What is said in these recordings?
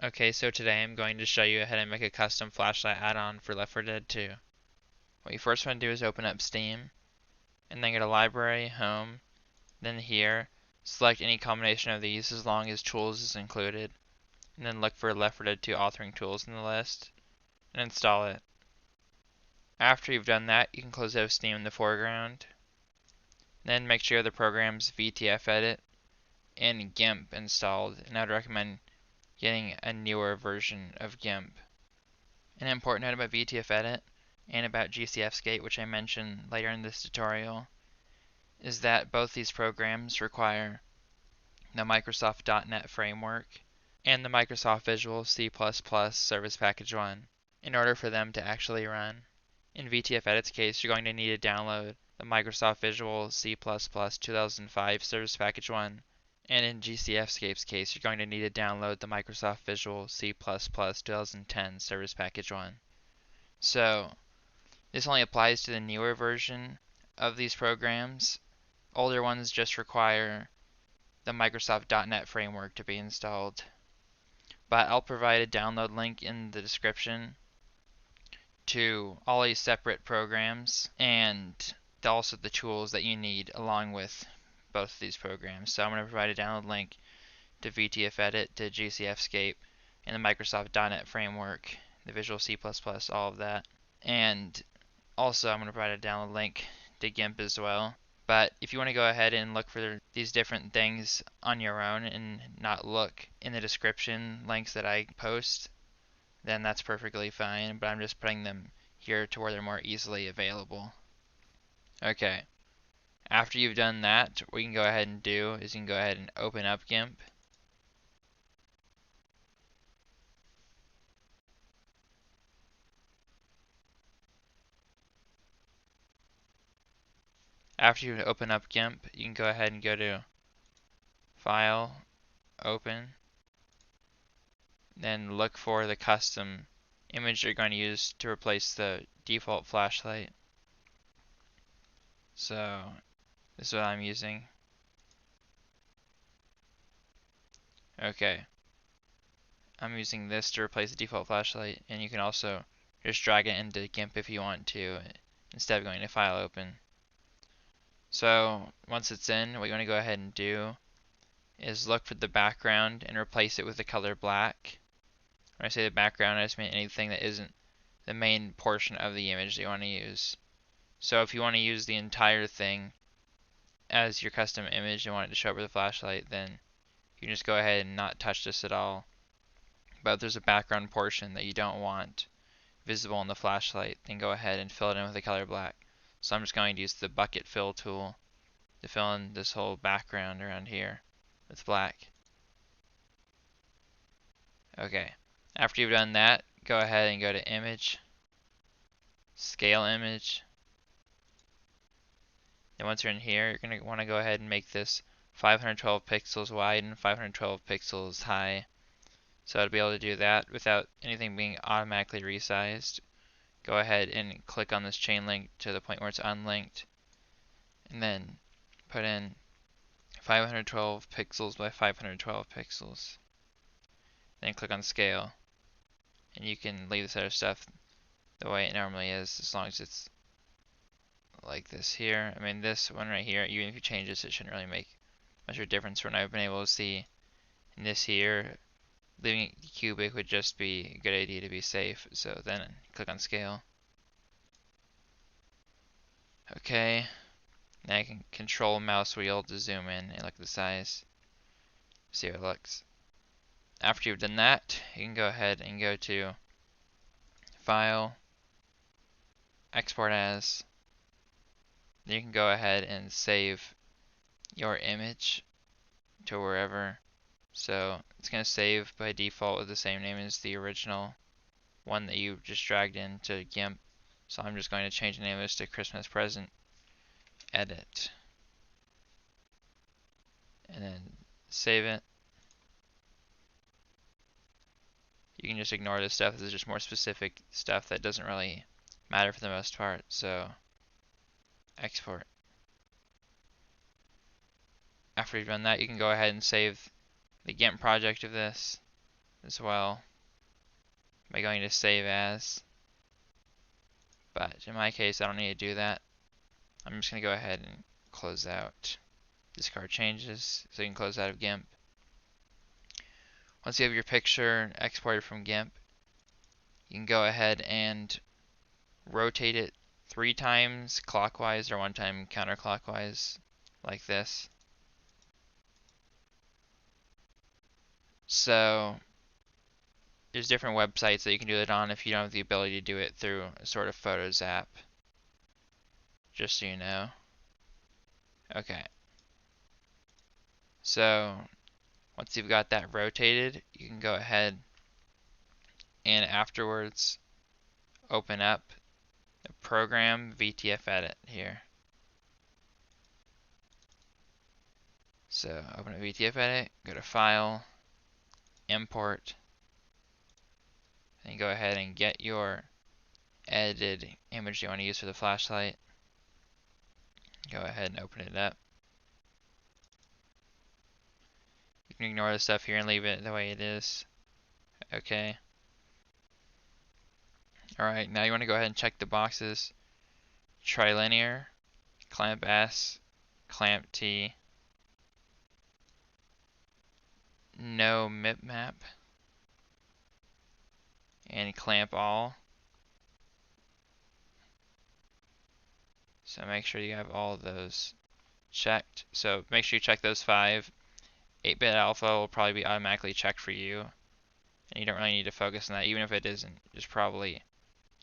Okay, so today I'm going to show you how to make a custom flashlight add-on for Left 4 Dead 2. What you first want to do is open up Steam, and then go to Library, Home, then here, select any combination of these as long as Tools is included, and then look for Left 4 Dead 2 authoring tools in the list, and install it. After you've done that, you can close out Steam in the foreground, then make sure the programs VTF-Edit and GIMP installed, and I'd recommend getting a newer version of GIMP. An important note about VTF-Edit and about GCFscape, which I mention later in this tutorial, is that both these programs require the Microsoft .NET framework and the Microsoft Visual C++ Service Package 1 in order for them to actually run. In VTF-Edit's case, you're going to need to download the Microsoft Visual C++ 2005 Service Package 1, and in GCFscape's case, you're going to need to download the Microsoft Visual C++ 2010 Service Package 1. So, this only applies to the newer version of these programs. Older ones just require the Microsoft .NET framework to be installed. But I'll provide a download link in the description to all these separate programs and also the tools that you need along with both of these programs. So I'm going to provide a download link to VTF-Edit, to GCFscape, and the Microsoft .NET framework, the Visual C++, all of that. And also I'm going to provide a download link to GIMP as well. But if you want to go ahead and look for these different things on your own and not look in the description links that I post, then that's perfectly fine, but I'm just putting them here to where they're more easily available. Okay, after you've done that, what you can go ahead and do is you can go ahead and open up GIMP. After you open up GIMP, you can go ahead and go to File, Open, then look for the custom image you're going to use to replace the default flashlight. So this is what I'm using. Okay, I'm using this to replace the default flashlight, and you can also just drag it into GIMP if you want to instead of going to File, Open. So once it's in, what you want to go ahead and do is look for the background and replace it with the color black. When I say the background, I just mean anything that isn't the main portion of the image that you want to use. So if you want to use the entire thing as your custom image and want it to show up with a flashlight, then you can just go ahead and not touch this at all. But if there's a background portion that you don't want visible in the flashlight, then go ahead and fill it in with the color black. So I'm just going to use the bucket fill tool to fill in this whole background around here with black. Okay, after you've done that, go ahead and go to Image, Scale Image. Then once you're in here, you're going to want to go ahead and make this 512 pixels wide and 512 pixels high. So to be able to do that without anything being automatically resized, go ahead and click on this chain link to the point where it's unlinked, and then put in 512 pixels by 512 pixels. Then click on Scale, and you can leave this other stuff the way it normally is as long as it's like this here. I mean, this one right here, even if you change this, it shouldn't really make much of a difference. When I've been able to see in this here, leaving it cubic would just be a good idea to be safe. So then click on Scale. Okay, now I can control mouse wheel to zoom in and look at the size, see how it looks. After you've done that, you can go ahead and go to File, Export As. Then you can go ahead and save your image to wherever. So it's going to save by default with the same name as the original one that you just dragged into GIMP. So I'm just going to change the name of this to Christmas Present Edit. And then save it. You can just ignore this stuff. This is just more specific stuff that doesn't really matter for the most part. So export. After you've done that, you can go ahead and save the GIMP project of this. as well by going to save as. But in my case, I don't need to do that. I'm just going to go ahead and close out. Discard changes, so you can close out of GIMP. Once you have your picture exported from GIMP, you can go ahead and rotate it 3 times clockwise or 1 time counterclockwise, like this. So there's different websites that you can do it on if you don't have the ability to do it through a sort of Photos app. Just so you know. Okay. So once you've got that rotated, you can go ahead and afterwards open up the program VTF edit here. So open up VTF edit, go to File, Import, and go ahead and get your edited image you want to use for the flashlight. Go ahead and open it up. You can ignore the stuff here and leave it the way it is. Okay. Alright, now you want to go ahead and check the boxes. Trilinear, clamp S, clamp T, no mipmap, and clamp all. So make sure you have all of those checked. So make sure you check those 5. 8-bit alpha will probably be automatically checked for you, and you don't really need to focus on that. Even if it isn't, just probably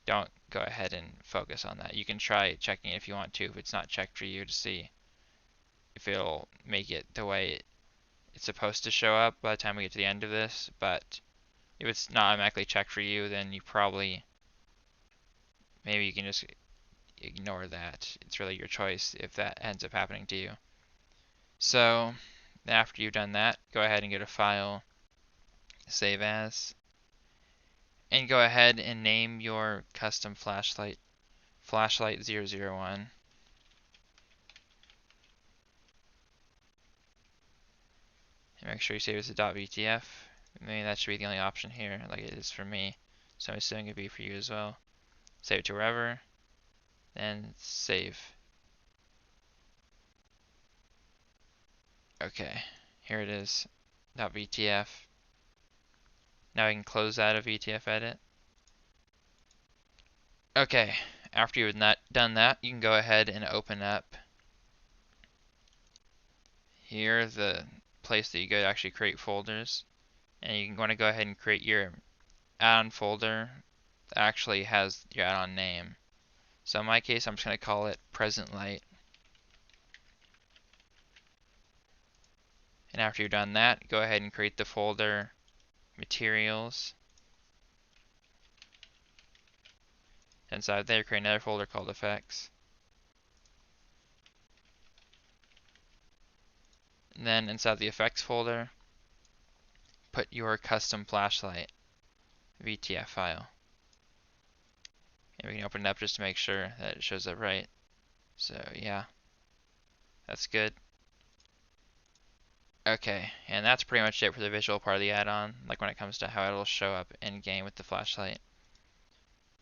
don't go ahead and focus on that. You can try checking it if you want to, if it's not checked for you, to see if it'll make it the way it's supposed to show up by the time we get to the end of this. But if it's not automatically checked for you, then you probably, maybe you can just ignore that. It's really your choice if that ends up happening to you. So after you've done that, go ahead and go to File, Save As, and go ahead and name your custom flashlight Flashlight 001. And make sure you save it as a .vtf. Maybe that should be the only option here, like it is for me. So I'm assuming it'd be for you as well. Save it to wherever, then save. Okay, here it is, .vtf. Now I can close out of VTF edit. Okay, after you've done that, you can go ahead and open up here the place that you go to actually create folders. And you want to go ahead and create your add-on folder that actually has your add-on name. So in my case, I'm just going to call it Present Light. And after you've done that, go ahead and create the folder Materials. Inside there, create another folder called Effects. And then inside the Effects folder, put your custom flashlight VTF file. And we can open it up just to make sure that it shows up right. So yeah, that's good. Okay, and that's pretty much it for the visual part of the add-on, like when it comes to how it'll show up in game with the flashlight.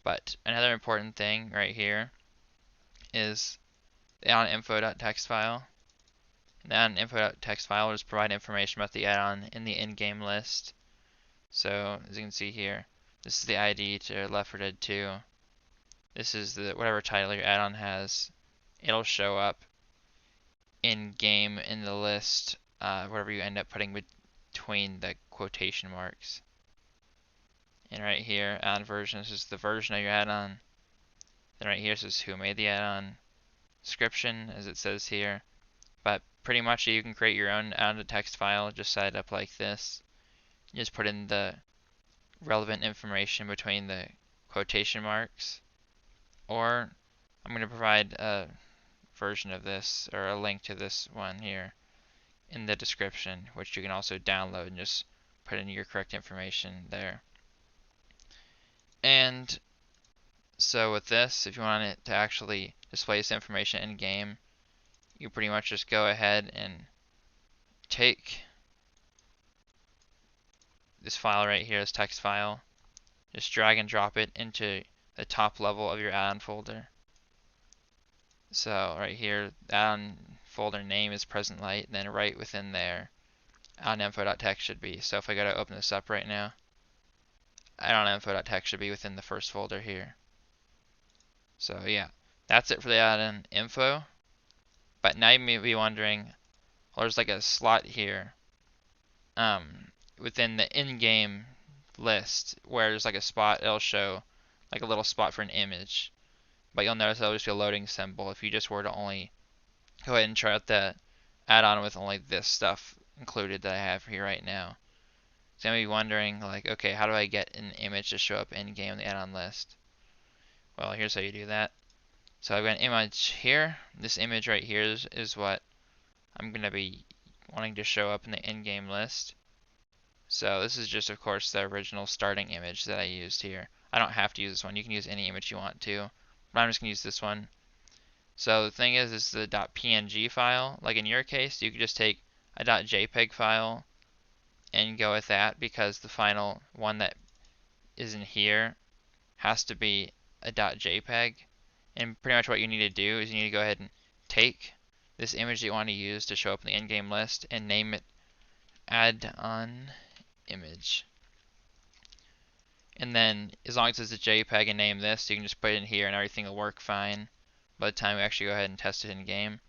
But another important thing right here is the addoninfo.txt file. The addoninfo.txt file will just provide information about the add-on in the in-game list. So as you can see here, this is the ID to Left 4 Dead 2. This is the whatever title your add-on has. It'll show up in game in the list, whatever you end up putting between the quotation marks. And right here, add-on version, this is the version of your add-on. Then right here says who made the add-on. Description, as it says here. But pretty much you can create your own add-on-to-text file, just set it up like this. You just put in the relevant information between the quotation marks. Or I'm going to provide a version of this, or a link to this one here in the description, which you can also download and just put in your correct information there. And so with this, if you want it to actually display this information in game, you pretty much just go ahead and take this file right here, this text file. Just drag and drop it into the top level of your add-on folder. So right here, add-on folder name is present light, then right within there, addoninfo.txt should be. So if I go to open this up right now, addoninfo.txt should be within the first folder here. So yeah, that's it for the add-on info. But now you may be wondering, well, there's like a slot here within the in-game list where there's like a spot, it'll show like a little spot for an image. But you'll notice it'll just be a loading symbol if you just were to only go ahead and try out the add-on with only this stuff included that I have here right now. So you may be wondering, like, okay, how do I get an image to show up in-game in the add-on list? Well, here's how you do that. So I've got an image here. This image right here is what I'm going to be wanting to show up in the in-game list. So this is just, of course, the original starting image that I used here. I don't have to use this one. You can use any image you want to, but I'm just going to use this one. So the thing is the .png file. Like in your case, you could just take a .jpeg file and go with that, because the final one that is in here has to be a .jpeg. And pretty much what you need to do is you need to go ahead and take this image that you want to use to show up in the in-game list and name it addon image. And then as long as it's a JPEG and name this, you can just put it in here and everything will work fine by the time we actually go ahead and test it in game.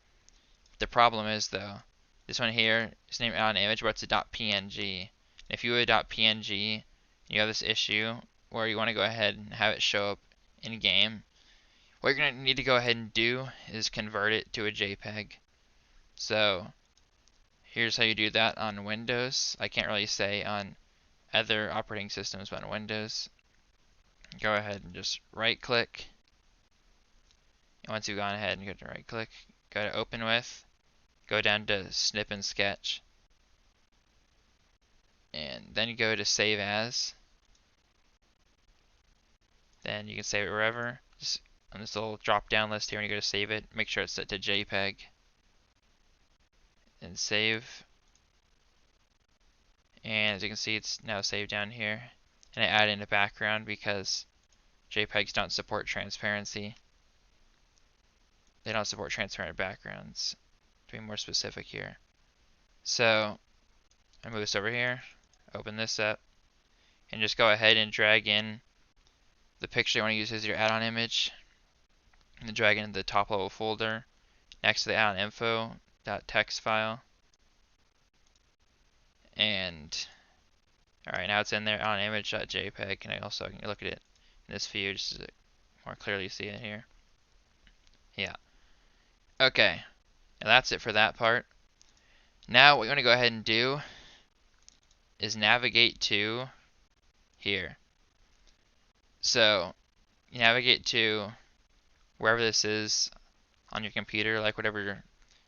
The problem is though, this one here is named addon image, but it's a .png. If you have a .png, you have this issue where you want to go ahead and have it show up in game. What you're going to need to go ahead and do is convert it to a JPEG. So here's how you do that on Windows. I can't really say on other operating systems, but on Windows, go ahead and just right click. And once you've gone ahead and go to right click, go to open with, go down to snip and sketch, and then you go to save as. Then you can save it wherever. Just on this little drop down list here, when you go to save it, make sure it's set to JPEG and save. And as you can see, it's now saved down here. And I add in a background because JPEGs don't support transparency. They don't support transparent backgrounds, to be more specific here. So I move this over here, open this up, and just go ahead and drag in the picture you want to use as your add-on image, and then drag it into the top level folder next to the addoninfo.txt file. And alright, now it's in there on image.jpg, and I also can look at it in this view just to more clearly see it here. Yeah. Okay, now that's it for that part. Now what you want to go ahead and do is navigate to here. So you navigate to wherever this is on your computer, like whatever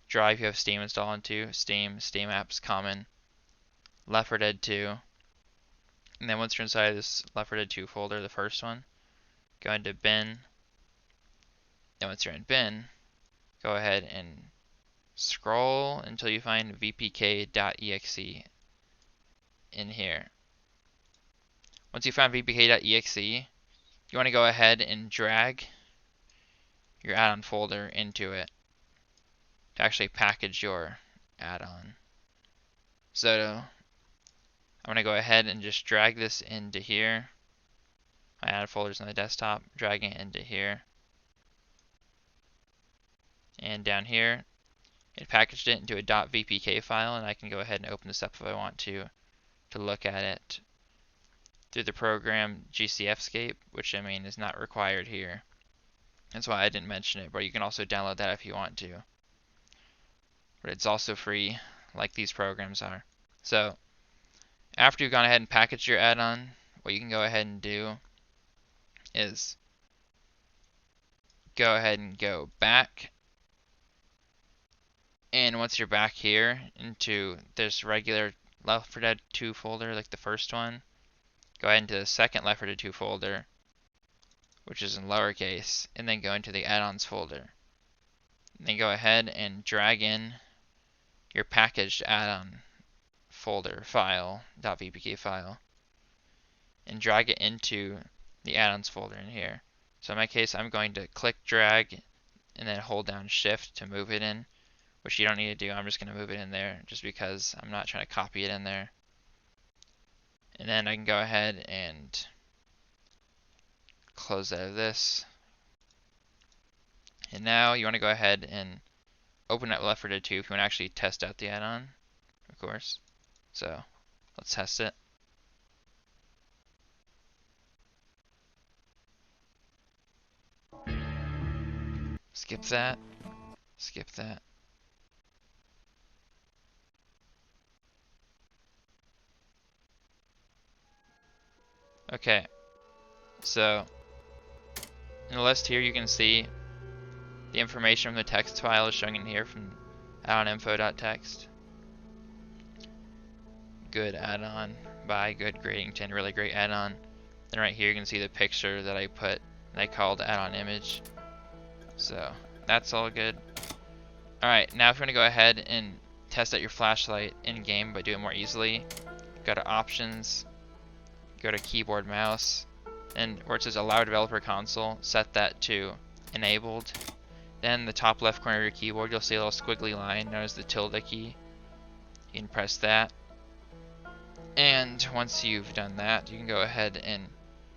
drive you have Steam installed into, Steam Apps, Common, Left 4 Dead 2. And then once you're inside this Left 4 Dead 2 folder, the first one, go into bin. Then once you're in bin, go ahead and scroll until you find vpk.exe in here. Once you find vpk.exe, you want to go ahead and drag your add-on folder into it to actually package your add-on. So I'm going to go ahead and just drag this into here. My add-on folder's on the desktop, dragging it into here. And down here, it packaged it into a .vpk file, and I can go ahead and open this up if I want to look at it through the program GCFscape, which I mean is not required here. That's why I didn't mention it, but you can also download that if you want to. But it's also free, like these programs are. So after you've gone ahead and packaged your add-on, what you can go ahead and do is go ahead and go back. And once you're back here into this regular Left 4 Dead 2 folder, like the first one, go ahead into the second Left 4 Dead 2 folder, which is in lowercase, and then go into the add-ons folder. And then go ahead and drag in your packaged add-on folder file, .vpk file. and drag it into the add-ons folder in here. So in my case, I'm going to click drag and then hold down shift to move it in, which you don't need to do. I'm just going to move it in there just because I'm not trying to copy it in there. And then I can go ahead and close out of this. And now you want to go ahead and open up Left 4 Dead 2 if you want to actually test out the add-on, of course. So let's test it. Skip that. Skip that. Okay, so in the list here you can see the information from the text file is showing in here from addonimfo.txt. Good add-on by Good Gradington, really great add-on. Then right here you can see the picture that I put that I called add-on image. So that's all good. Alright, now if you want to go ahead and test out your flashlight in game but do it more easily, go to options, go to keyboard mouse, and where it says allow developer console, set that to enabled. Then the top left corner of your keyboard you'll see a little squiggly line known as the tilde key. You can press that. And once you've done that, you can go ahead and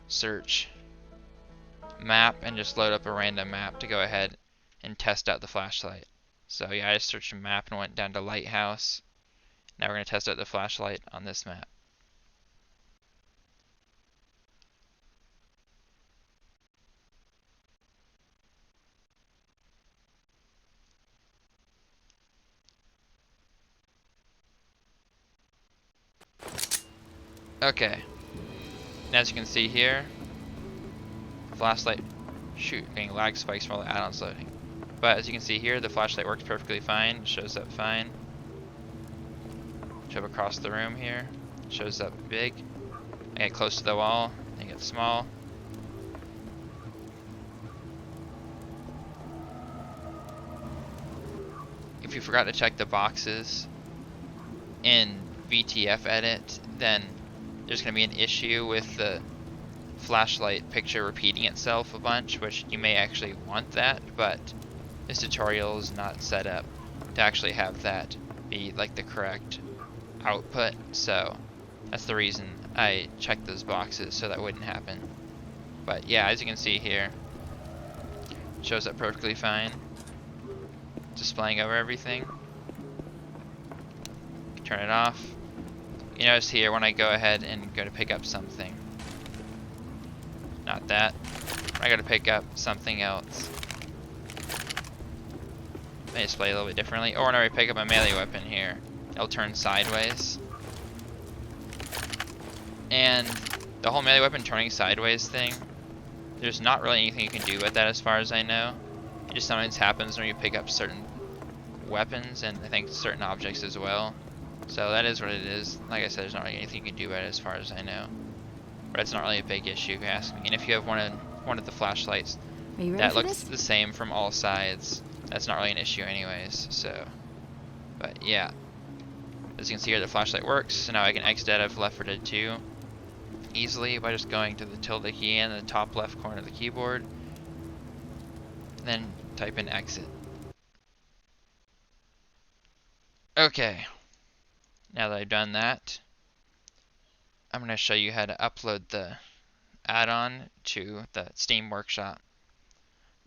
search map and just load up a random map to go ahead and test out the flashlight. So yeah, I just searched a map and went down to lighthouse. Now we're going to test out the flashlight on this map. Okay, and as you can see here, flashlight, getting lag spikes from all the add-ons loading. But as you can see here, the flashlight works perfectly fine, it shows up fine. Jump across the room here, it shows up big. I get close to the wall, I get small. If you forgot to check the boxes in VTF edit, then there's going to be an issue with the flashlight picture repeating itself a bunch, which you may actually want that, but this tutorial is not set up to actually have that be like the correct output, so that's the reason I checked those boxes so that wouldn't happen. But yeah, as you can see here, it shows up perfectly fine, displaying over everything. Turn it off. You notice here when I go ahead and go to pick up something, not that, when I go to pick up something else, it may display a little bit differently. Or when I pick up a melee weapon here, it'll turn sideways. And the whole melee weapon turning sideways thing, there's not really anything you can do with that as far as I know. It just sometimes happens when you pick up certain weapons and I think certain objects as well. So that is what it is. Like I said, there's not really anything you can do about it as far as I know. But it's not really a big issue if you ask me. And if you have one of the flashlights that looks the same from all sides, that's not really an issue anyways. So, but yeah. As you can see here, the flashlight works. So now I can exit out of Left 4 Dead 2 easily by just going to the tilde key in the top left corner of the keyboard. And then type in exit. Okay. Now that I've done that, I'm going to show you how to upload the add-on to the Steam Workshop.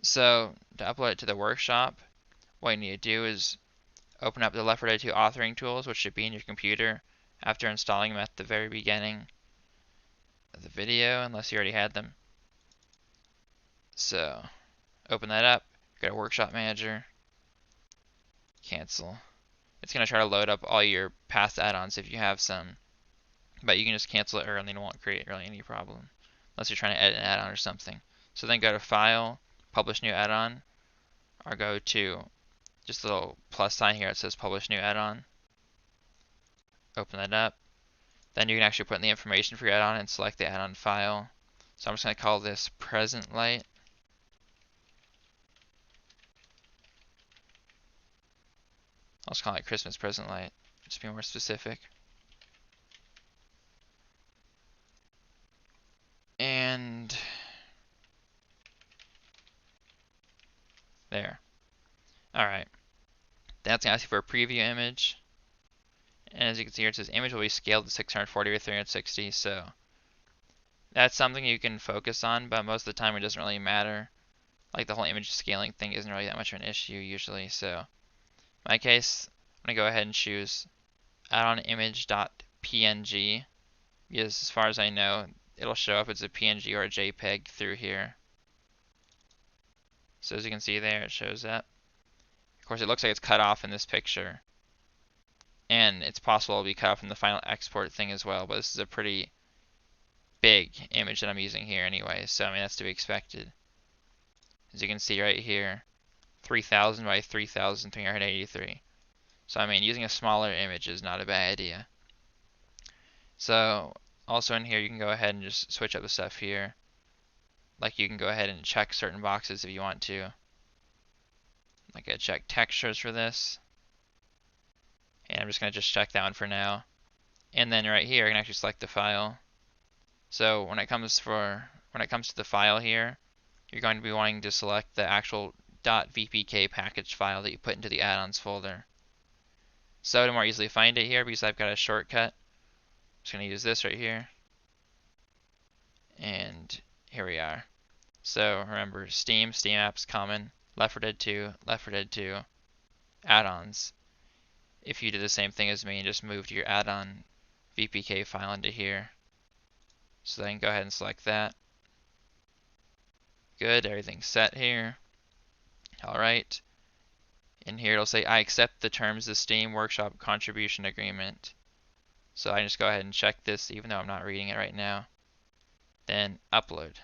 So to upload it to the workshop, what you need to do is open up the Left 4 Dead 2 authoring tools, which should be in your computer after installing them at the very beginning of the video, unless you already had them. So open that up, go to Workshop Manager, cancel. It's going to try to load up all your past add-ons if you have some, but you can just cancel it early and it won't create really any problem unless you're trying to edit an add-on or something. So then go to File, Publish New Add-on, or go to just a little plus sign here that says Publish New Add-on. Open that up. Then you can actually put in the information for your add-on and select the add-on file. So I'm just going to call this Present Light. I'll just call it Christmas Present Light, just to be more specific. There. Alright. That's going to ask you for a preview image. And as you can see here, it says image will be scaled to 640 by 360. So that's something you can focus on, but most of the time it doesn't really matter. Like the whole image scaling thing isn't really that much of an issue usually. So in my case, I'm going to go ahead and choose addonimage.png, because as far as I know, it'll show up as a PNG or a JPEG through here. So as you can see there, it shows up. Of course, it looks like it's cut off in this picture. And it's possible it'll be cut off in the final export thing as well, but this is a pretty big image that I'm using here anyway, so I mean that's to be expected. As you can see right here, 3000 by 3383. So I mean using a smaller image is not a bad idea. So also in here you can go ahead and just switch up the stuff here. Like you can go ahead and check certain boxes if you want to. Like I check textures for this. And I'm just going to just check that one for now. And then right here I can actually select the file. So when it comes to the file here, you're going to be wanting to select the actual .vpk package file that you put into the add-ons folder. So to more easily find it here, because I've got a shortcut, I'm just going to use this right here. And here we are. So remember, Steam apps, common, Left 4 Dead 2, Left 4 Dead 2, add-ons. If you did the same thing as me and just moved your add-on VPK file into here. So then go ahead and select that. Good, everything's set here. Alright. In here it'll say, I accept the terms of the Steam Workshop Contribution Agreement. So I just go ahead and check this even though I'm not reading it right now. Then upload.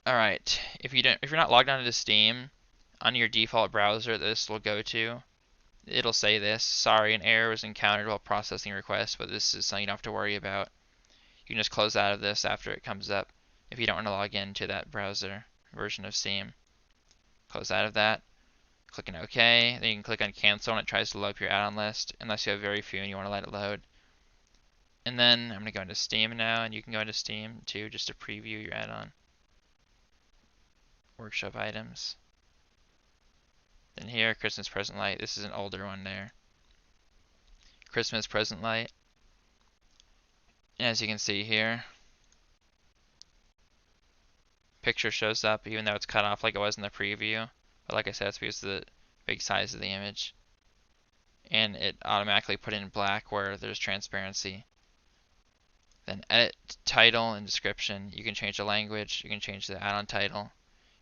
Alright, if you're not logged onto Steam, on your default browser this will go to, it'll say this, sorry, an error was encountered while processing requests, but this is something you don't have to worry about. You can just close out of this after it comes up if you don't want to log into that browser version of Steam. Close out of that, click on OK, then you can click on cancel when it tries to load up your add-on list, unless you have very few and you want to let it load. And then I'm going to go into Steam now, and you can go into Steam too just to preview your add-on workshop items. Then here, Christmas present light. This is an older one there. Christmas present light. And as you can see here, picture shows up even though it's cut off like it was in the preview. But like I said, it's because of the big size of the image. And it automatically put in black where there's transparency. Then edit title and description. You can change the language. You can change the add-on title.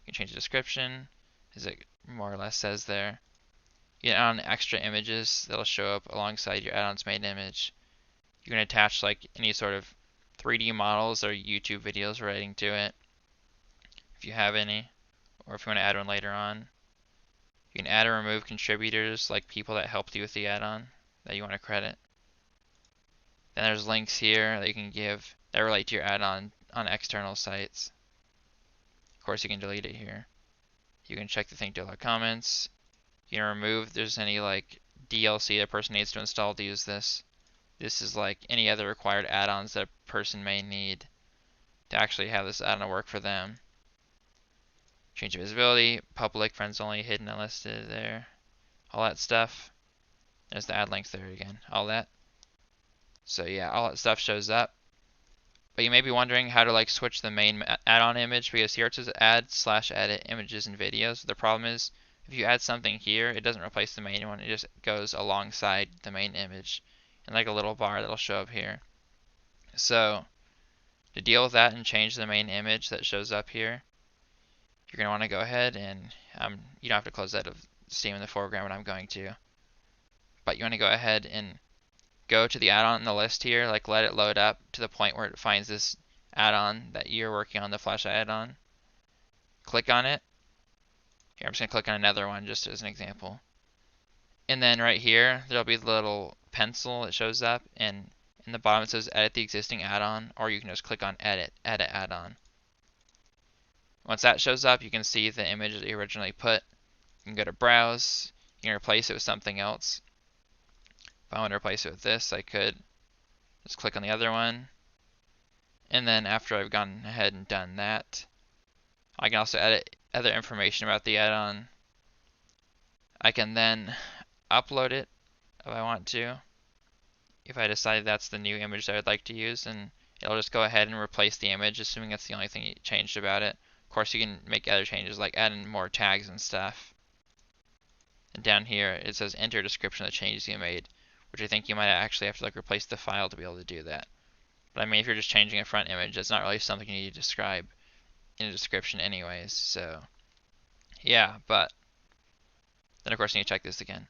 You can change the description, as it more or less says there. You can add on extra images that'll show up alongside your add-on's main image. You can attach like any sort of 3D models or YouTube videos relating to it, if you have any, or if you want to add one later on. You can add or remove contributors, like people that helped you with the add-on that you want to credit. Then there's links here that you can give that relate to your add-on on external sites. Of course, you can delete it here. You can check the thing to allow comments. You can remove if there's any like DLC a person needs to install to use this. This is like any other required add-ons that a person may need to actually have this add-on work for them. Change of visibility, public, friends only, hidden, unlisted there. All that stuff. There's the add links there again. All that. So yeah, all that stuff shows up. But you may be wondering how to like switch the main add-on image, because here it says add/edit images and videos. The problem is if you add something here, it doesn't replace the main one. It just goes alongside the main image in like a little bar that'll show up here. So to deal with that and change the main image that shows up here, you're going to want to go ahead and you don't have to close out of Steam in the foreground, but I'm going to. But you want to go ahead and go to the add-on in the list here, like let it load up to the point where it finds this add-on that you're working on, the flashlight add-on. Click on it. Here, I'm just going to click on another one just as an example. And then right here, there'll be the little pencil that shows up, and in the bottom it says edit the existing add-on, or you can just click on edit add-on. Once that shows up, you can see the image that you originally put. You can go to browse, you can replace it with something else. If I want to replace it with this, I could just click on the other one, And then after I've gone ahead and done that, I can also edit other information about the add-on. I can then upload it if I want to. If I decide that's the new image that I'd like to use, and it'll just go ahead and replace the image, assuming that's the only thing you changed about it. Of course, you can make other changes like add in more tags and stuff. And down here it says enter description of the changes you made, which I think you might actually have to like replace the file to be able to do that. But I mean, if you're just changing a front image, it's not really something you need to describe in a description anyways. So yeah, but then of course you need to check this again.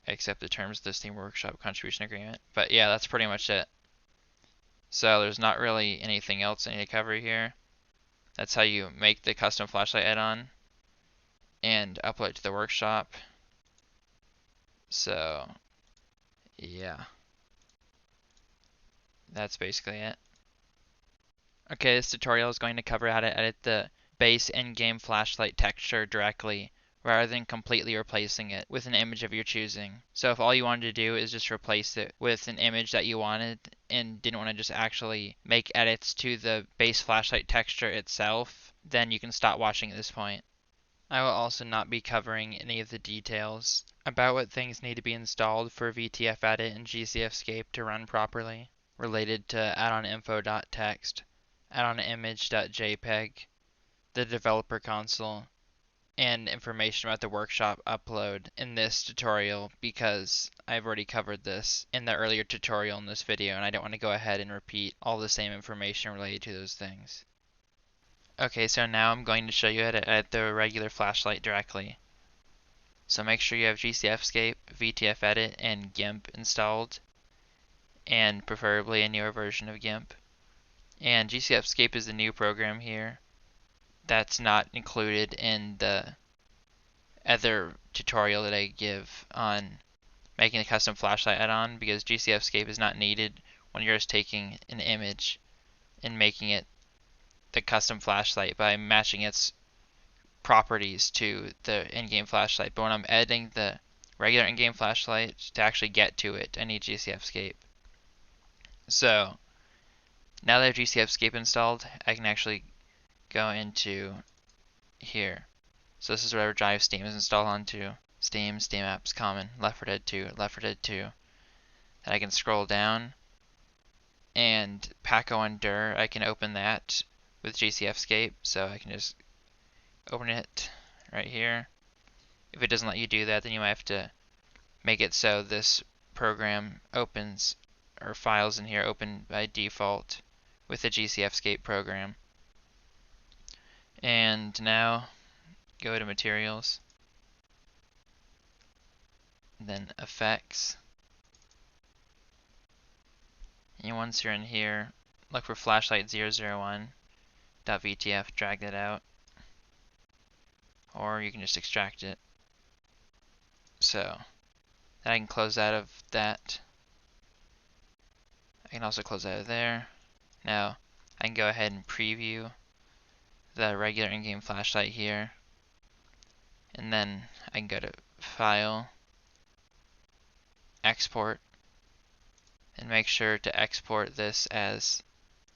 Accept the terms of the Steam Workshop contribution agreement. But yeah, that's pretty much it. So there's not really anything else I need to cover here. That's how you make the custom flashlight add-on and upload it to the workshop. So yeah, that's basically it. Okay, this tutorial is going to cover how to edit the base in-game flashlight texture directly rather than completely replacing it with an image of your choosing. So if all you wanted to do is just replace it with an image that you wanted and didn't want to just actually make edits to the base flashlight texture itself, then you can stop watching at this point. I will also not be covering any of the details about what things need to be installed for VTF-Edit and GCFscape to run properly, related to addoninfo.txt, addonimage.jpg, the developer console, and information about the workshop upload in this tutorial, because I've already covered this in the earlier tutorial in this video and I don't want to go ahead and repeat all the same information related to those things. Okay, so now I'm going to show you how to edit the regular flashlight directly. So make sure you have GCFscape, VTF-Edit, and GIMP installed, and preferably a newer version of GIMP. And GCFscape is the new program here that's not included in the other tutorial that I give on making a custom flashlight add-on, because GCFscape is not needed when you're just taking an image and making it the custom flashlight by matching its properties to the in-game flashlight. But when I'm editing the regular in-game flashlight to actually get to it, I need GCFscape. So now that I have GCFscape installed, I can actually go into here. So this is whatever drive Steam is installed onto. Steam, Steam Apps, Common, Left 4 Dead 2, Left 4 Dead 2. And I can scroll down, and Paco and Dur, I can open that with GCFscape. So I can just open it right here. If it doesn't let you do that, then you might have to make it so this program opens, or files in here open by default with the GCFscape program. And now go to Materials, then Effects, and once you're in here, look for flashlight 001.vtf, drag that out, or you can just extract it. So then I can close out of that. I can also close out of there. Now I can go ahead and preview the regular in-game flashlight here, and then I can go to File, Export, and make sure to export this as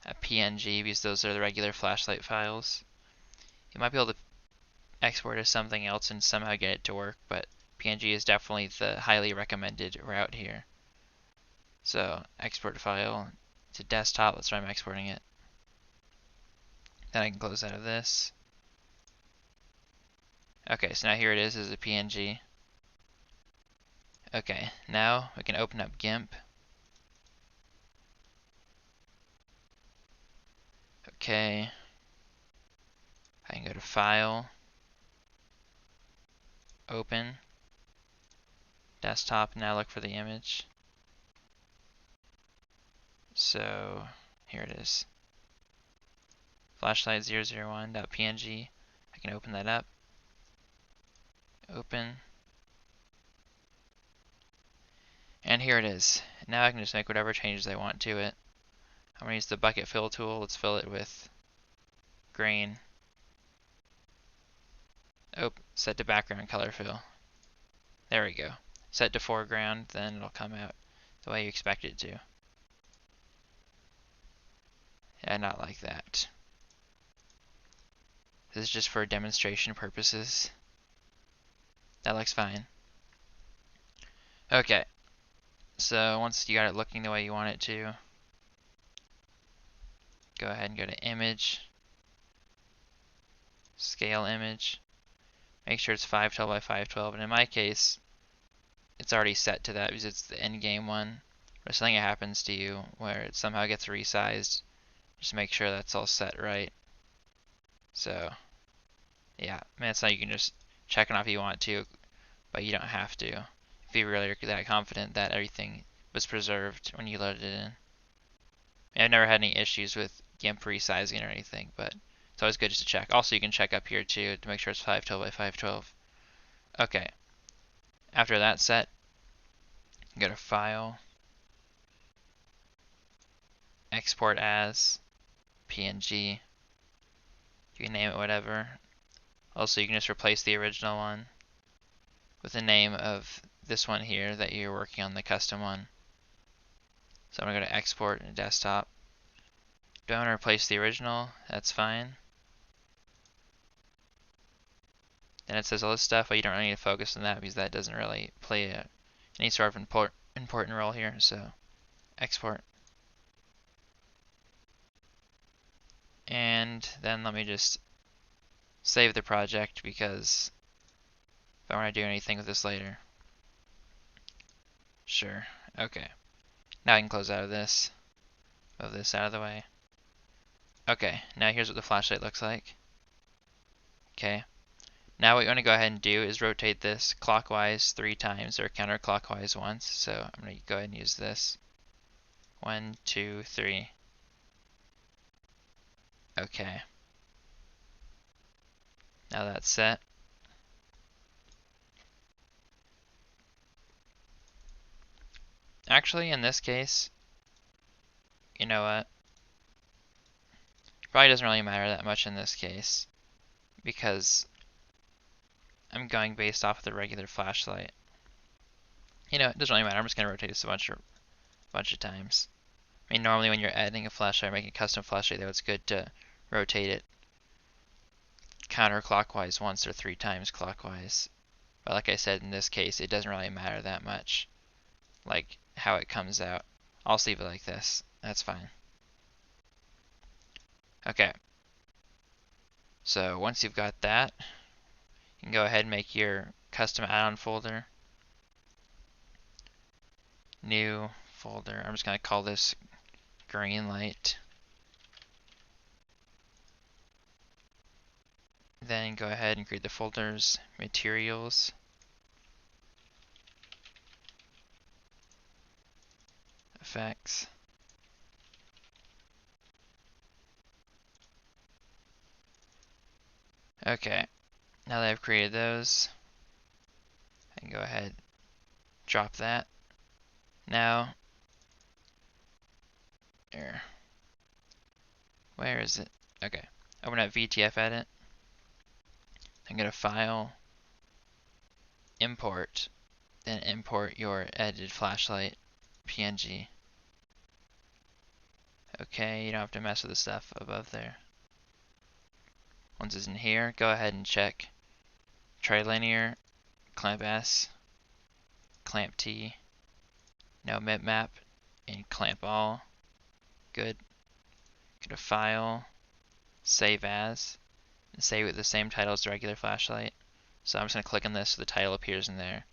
a PNG, because those are the regular flashlight files. You might be able to export as something else and somehow get it to work, but PNG is definitely the highly recommended route here. So export file to desktop, that's where I'm exporting it. Then I can close out of this. Okay, so now here it is as a PNG. Okay, now we can open up GIMP. Okay, I can go to File, Open, Desktop, now look for the image. So here it is. Flashlight 001.png. I can open that up. Open. And here it is. Now I can just make whatever changes I want to it. I'm going to use the bucket fill tool. Let's fill it with green. Oh, set to background color fill. There we go. Set to foreground, then it'll come out the way you expect it to. and not like that. This is just for demonstration purposes. That looks fine. Okay, so once you got it looking the way you want it to, go ahead and go to Image, Scale Image. Make sure it's 512 by 512, and in my case, it's already set to that because it's the end game one. But if something happens to you where it somehow gets resized, just make sure that's all set right. So, yeah, I mean, it's not, you can just check it off if you want to, but you don't have to if you really are that confident that everything was preserved when you loaded it in. I mean, I've never had any issues with GIMP resizing or anything, but it's always good just to check. Also, you can check up here too to make sure it's 512 by 512. Okay, after that's set, go to File, Export as PNG. You can name it whatever. Also, you can just replace the original one with the name of this one here that you're working on, the custom one. So I'm going to go to Export and Desktop. Don't want to replace the original, that's fine. Then it says all this stuff, but you don't really need to focus on that because that doesn't really play any sort of important role here. So Export. And then let me just save the project because if I want to do anything with this later. Sure. Okay. Now I can close out of this. Move this out of the way. Okay, now here's what the flashlight looks like. Okay. Now what you want to go ahead and do is rotate this clockwise 3 times or counterclockwise once. So I'm going to go ahead and use this. 1, 2, 3. Okay. Now that's set. Actually, in this case, you know what? Probably doesn't really matter that much in this case because I'm going based off of the regular flashlight. You know, it doesn't really matter. I'm just going to rotate this a bunch of times. I mean, normally when you're editing a flashlight or making a custom flashlight, though, it's good to rotate it counterclockwise once or 3 times clockwise. But like I said, in this case, it doesn't really matter that much, like how it comes out. I'll just leave it like this. That's fine. Okay. So once you've got that, you can go ahead and make your custom add-on folder. New folder. I'm just going to call this green light. Then go ahead and create the folders, materials, effects, okay. Now that I've created those, I can go ahead, drop that. Now, where is it? Okay, open up VTF Edit. I'm going to File, Import, then import your edited flashlight PNG. Okay, you don't have to mess with the stuff above there. Once it's in here, go ahead and check Trilinear, Clamp S, Clamp T, no bitmap, and Clamp All. Good. Go to File, Save As, and save it with the same title as the regular flashlight. So I'm just going to click on this so the title appears in there.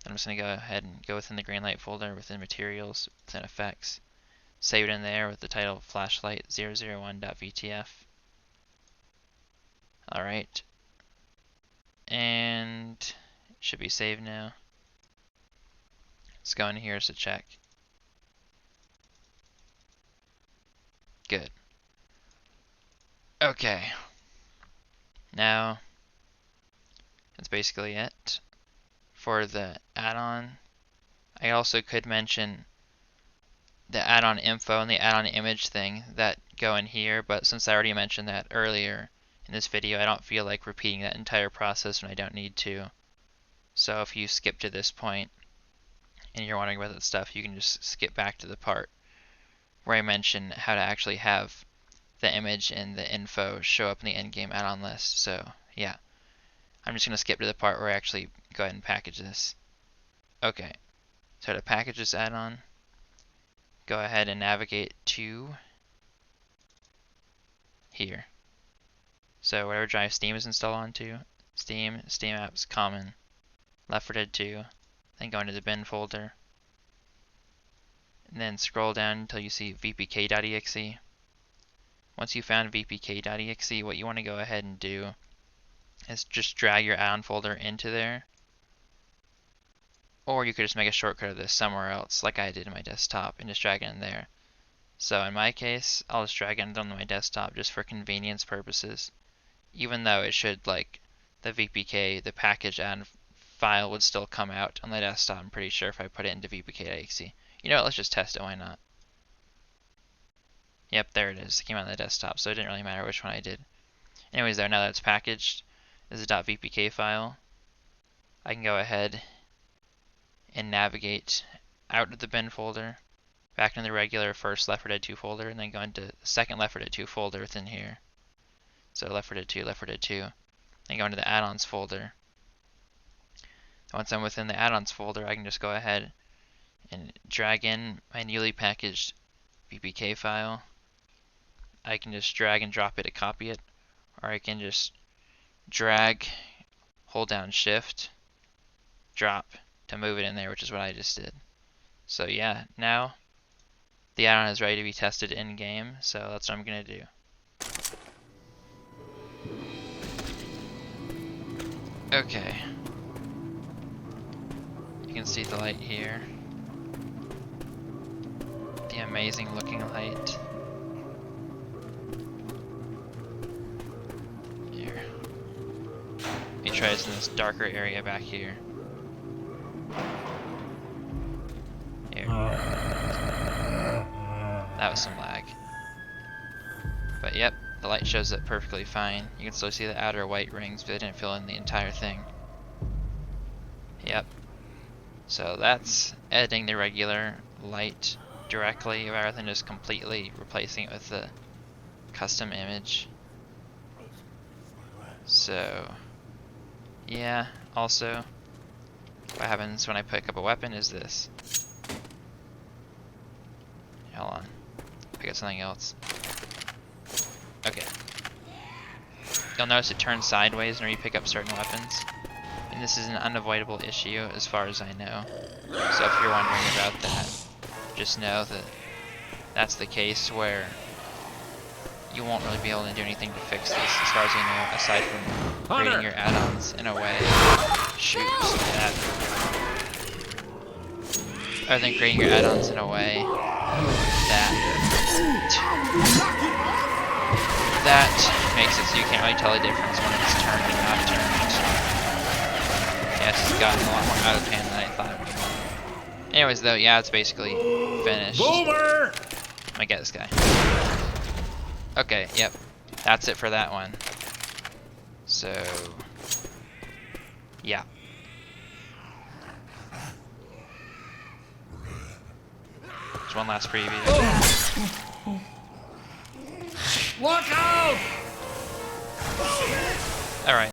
Then I'm just going to go ahead and go within the green light folder, within Materials, within Effects, save it in there with the title Flashlight 001.vtf. Alright. And it should be saved now. Let's go in here to check. Good. Okay. Now, that's basically it for the add-on. I also could mention the add-on info and the add-on image thing that go in here, but since I already mentioned that earlier in this video, I don't feel like repeating that entire process when I don't need to. So if you skip to this point and you're wondering about that stuff, you can just skip back to the part where I mention how to actually have the image and the info show up in the in-game add-on list. So yeah, I'm just going to skip to the part where I actually go ahead and package this. Okay, so to package this add-on, go ahead and navigate to here. So whatever drive Steam is installed onto, Steam, Steam Apps, Common, Left 4 Dead 2, then go into the bin folder, and then scroll down until you see vpk.exe. Once you found vpk.exe, what you want to go ahead and do is just drag your add-on folder into there, or you could just make a shortcut of this somewhere else, like I did in my desktop, and just drag it in there. So in my case, I'll just drag it on my desktop just for convenience purposes, even though it should, like, the VPK, the package add-on file would still come out on the desktop, I'm pretty sure, if I put it into vpk.exe. You know what, let's just test it, why not? Yep, there it is. It came out on the desktop, so it didn't really matter which one I did. Anyways, though, now that it's packaged, this is a .vpk file. I can go ahead and navigate out of the bin folder, back into the regular first Left 4 Dead 2 folder, and then go into the second Left 4 Dead 2 folder within here. So Left 4 Dead 2, Left 4 Dead 2. Then go into the add-ons folder. Once I'm within the add-ons folder, I can just go ahead and drag in my newly packaged VPK file. I can just drag and drop it to copy it, or I can just drag, hold down Shift, drop to move it in there, which is what I just did. So yeah, now the add-on is ready to be tested in-game, so that's what I'm going to do. Okay. You can see the light here. The amazing looking light. Here. Let me try this in this darker area back here. Here. That was some lag. But yep, the light shows up perfectly fine. You can still see the outer white rings, but they didn't fill in the entire thing. Yep. So that's editing the regular light directly rather than just completely replacing it with the custom image. So yeah, also what happens when I pick up a weapon is this. Hold on. Pick up something else. Okay. You'll notice it turns sideways whenever you pick up certain weapons. And this is an unavoidable issue as far as I know. So if you're wondering about that, just know that that's the case where you won't really be able to do anything to fix this as far as I know, aside from creating your add-ons in a way. Shoot, that. Other than creating your add-ons in a way that makes it so you can't really tell the difference when it's turned and not turned. Yeah, it's gotten a lot more out of hand than I thought it would. Anyways, though, yeah, it's basically finished. Boomer! Let me get this guy. Okay, yep. That's it for that one. So, yeah. There's one last preview. Look out! Alright.